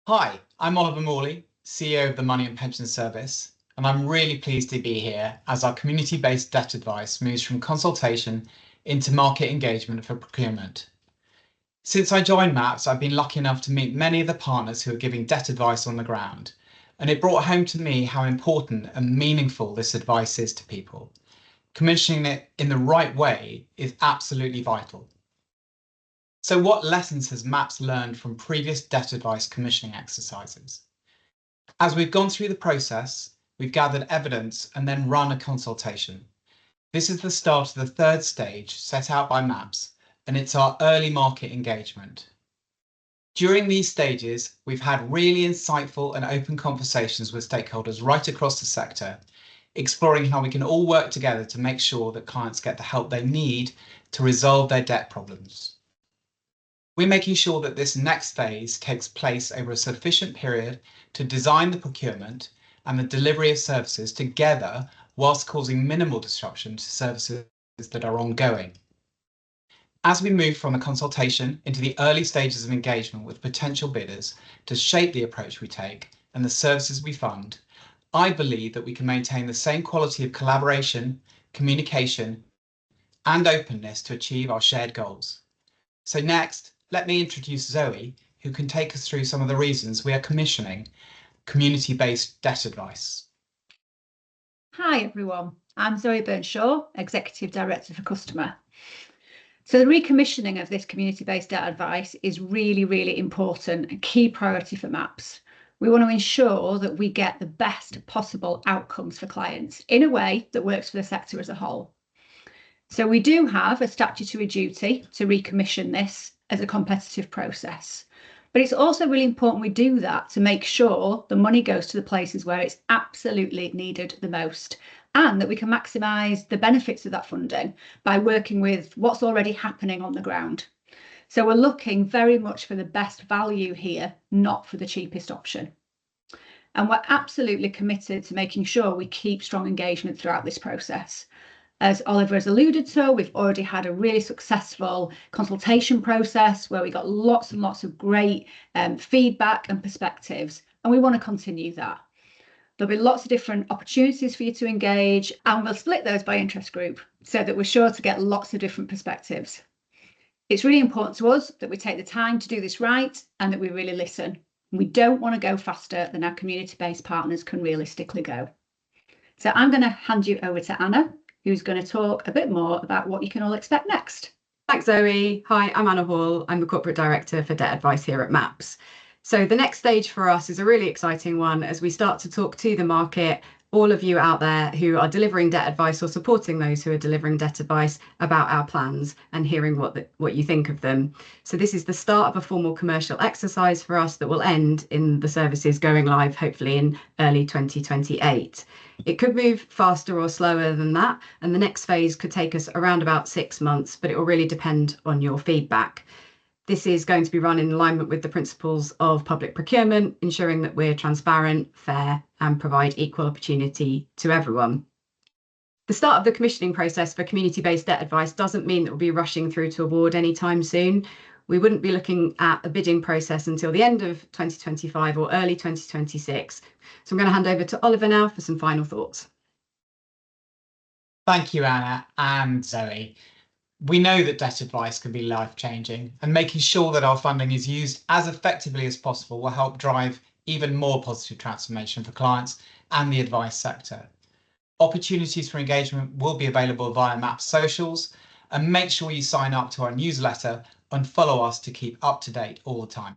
Hi, I'm Oliver Morley, CEO of the Money and Pension Service, and I'm really pleased to be here as our community-based debt advice moves from consultation into market engagement for procurement. Since I joined MAPS, I've been lucky enough to meet many of the partners who are giving debt advice on the ground, and it brought home to me how important and meaningful this advice is to people. Commissioning it in the right way is absolutely vital. So what lessons has MAPS learned from previous debt advice commissioning exercises? As we've gone through the process, we've gathered evidence and then run a consultation. This is the start of the third stage set out by MAPS, and it's our early market engagement. During these stages, we've had really insightful and open conversations with stakeholders right across the sector, exploring how we can all work together to make sure that clients get the help they need to resolve their debt problems. We're making sure that this next phase takes place over a sufficient period to design the procurement and the delivery of services together whilst causing minimal disruption to services that are ongoing. As we move from the consultation into the early stages of engagement with potential bidders to shape the approach we take and the services we fund, I believe that we can maintain the same quality of collaboration, communication, and openness to achieve our shared goals. So next, let me introduce Zoe, who can take us through some of the reasons we are commissioning community-based debt advice. Hi everyone, I'm Zoe-Burns, Executive Director for Customer. So the recommissioning of this community-based debt advice is really important, a key priority for MAPS. We want to ensure that we get the best possible outcomes for clients in a way that works for the sector as a whole. So we do have a statutory duty to recommission this as a competitive process. But it's also really important we do that to make sure the money goes to the places where it's absolutely needed the most, and that we can maximise the benefits of that funding by working with what's already happening on the ground. So we're looking very much for the best value here, not for the cheapest option. And we're absolutely committed to making sure we keep strong engagement throughout this process. As Oliver has alluded to, we've already had a really successful consultation process where we got lots and lots of great feedback and perspectives, and we want to continue that. There'll be lots of different opportunities for you to engage, and we'll split those by interest group so that we're sure to get lots of different perspectives. It's really important to us that we take the time to do this right and that we really listen. We don't want to go faster than our community-based partners can realistically go. So I'm going to hand you over to Anna, who's going to talk a bit more about what you can all expect next. Thanks, Zoe. Hi, I'm Anna Hall. I'm the Corporate Director for Debt Advice here at MAPS. So the next stage for us is a really exciting one as we start to talk to the market, all of you out there who are delivering debt advice or supporting those who are delivering debt advice about our plans and hearing what you think of them. So this is the start of a formal commercial exercise for us that will end in the services going live, hopefully in early 2028. It could move faster or slower than that, and the next phase could take us around about 6 months, but it will really depend on your feedback. This is going to be run in alignment with the principles of public procurement, ensuring that we're transparent, fair, and provide equal opportunity to everyone. The start of the commissioning process for community-based debt advice doesn't mean that we'll be rushing through to award anytime soon. We wouldn't be looking at a bidding process until the end of 2025 or early 2026. So I'm going to hand over to Oliver now for some final thoughts. Thank you, Anna and Zoe. We know that debt advice can be life-changing, and making sure that our funding is used as effectively as possible will help drive even more positive transformation for clients and the advice sector. Opportunities for engagement will be available via MAPS socials, and make sure you sign up to our newsletter and follow us to keep up to date all the time.